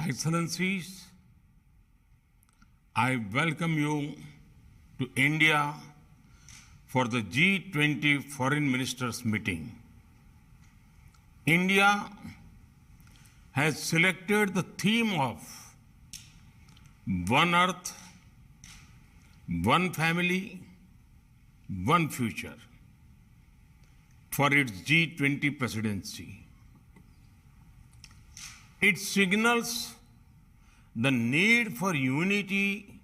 Excellencies, I welcome you to India for the G20 Foreign Ministers meeting. India has selected the theme of One Earth, One Family, One Future for its G20 presidency. It signals the need for unity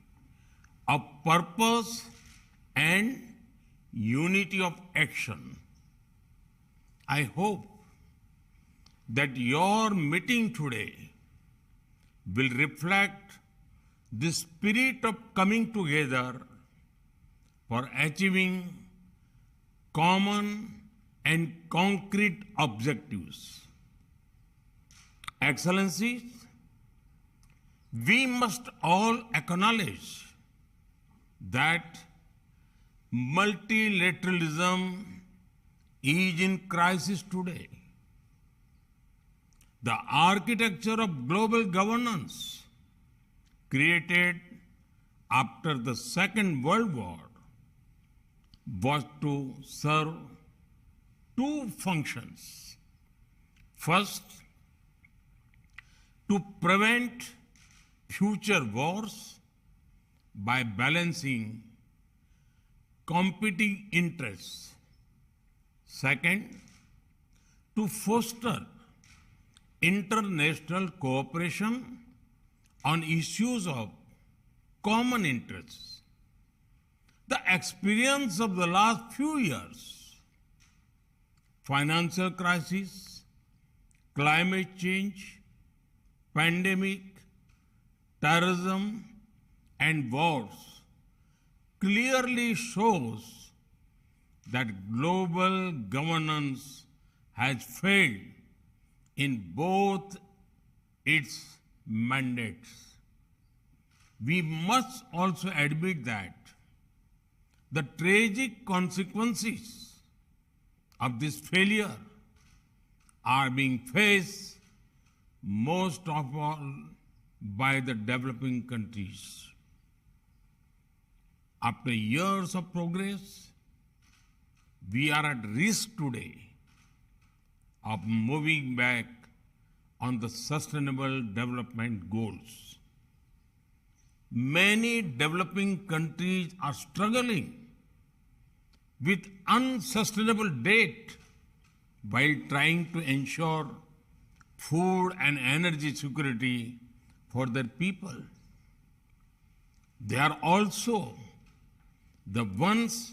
of purpose and unity of action. I hope that your meeting today will reflect the spirit of coming together for achieving common and concrete objectives. Excellencies, we must all acknowledge that multilateralism is in crisis today. The architecture of global governance created after the Second World War was to serve two functions. First, to prevent future wars by balancing competing interests. Second, to foster international cooperation on issues of common interests. The experience of the last few years, financial crisis, climate change, pandemic, terrorism, and wars clearly shows that global governance has failed in both its mandates. We must also admit that the tragic consequences of this failure are being faced most of all by the developing countries. After years of progress, we are at risk today of moving back on the sustainable development goals. Many developing countries are struggling with unsustainable debt while trying to ensure food and energy security for their people. They are also the ones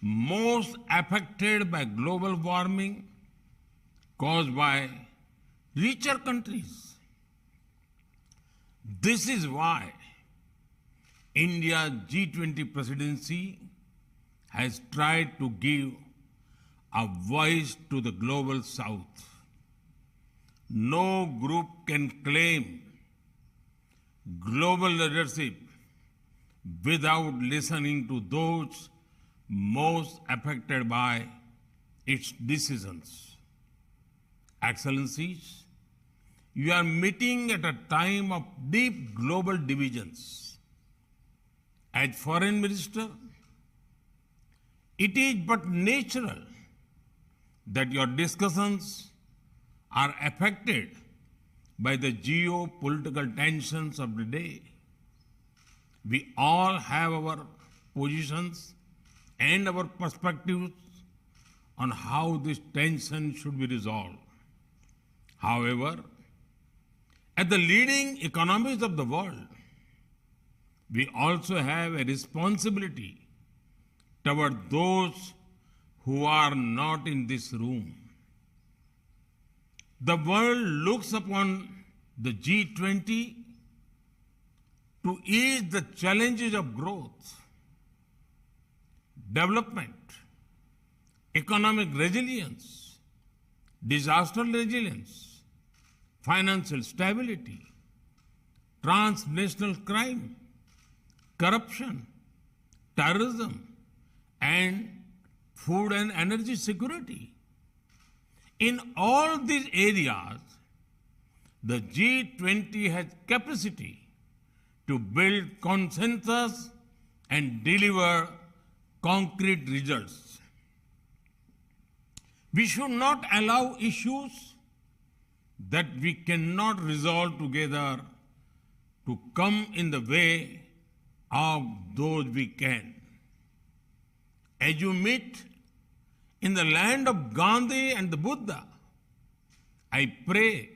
most affected by global warming caused by richer countries. This is why India's G20 presidency has tried to give a voice to the global south. No group can claim global leadership without listening to those most affected by its decisions. Excellencies, you are meeting at a time of deep global divisions. As Foreign Minister, it is but natural that your discussions are affected by the geopolitical tensions of the day. We all have our positions and our perspectives on how this tension should be resolved. However, as the leading economies of the world, we also have a responsibility toward those who are not in this room. The world looks upon the G20 to ease the challenges of growth, development, economic resilience, disaster resilience, financial stability, transnational crime, corruption, terrorism, and food and energy security. In all these areas, The G20 has capacity to build consensus and deliver concrete results. We should not allow issues that we cannot resolve together to come in the way of those we can. As you meet in the land of Gandhi and the Buddha, I pray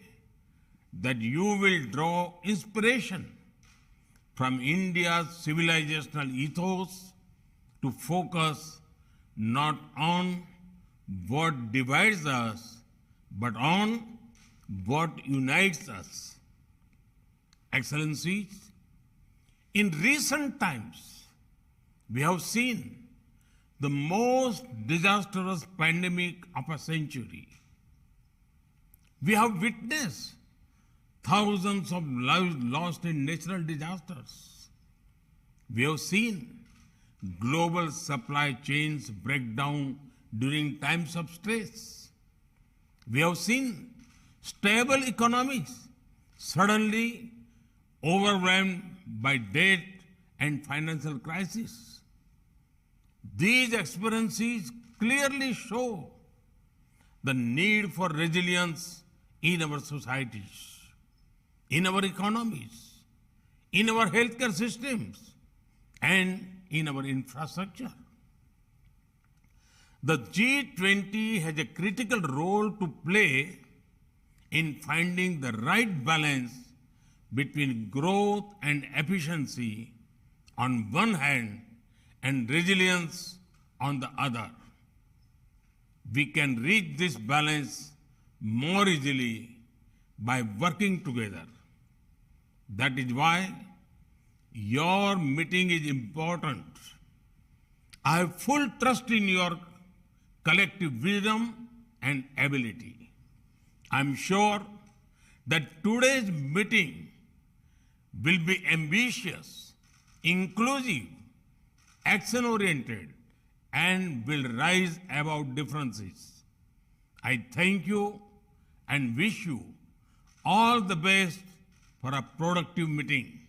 that you will draw inspiration from India's civilizational ethos to focus not on what divides us, but on what unites us. Excellencies, in recent times, we have seen the most disastrous pandemic of a century. We have witnessed thousands of lives lost in natural disasters. We have seen global supply chains break down during times of stress. We have seen stable economies suddenly overwhelmed by debt and financial crisis. These experiences clearly show the need for resilience in our societies, in our economies, in our healthcare systems, and in our infrastructure. The G20 has a critical role to play in finding the right balance between growth and efficiency on one hand and resilience on the other. We can reach this balance more easily by working together. That is why your meeting is important. I have full trust in your collective wisdom and ability. I am sure that today's meeting will be ambitious, inclusive, action-oriented, and will rise above differences. I thank you and wish you all the best for a productive meeting.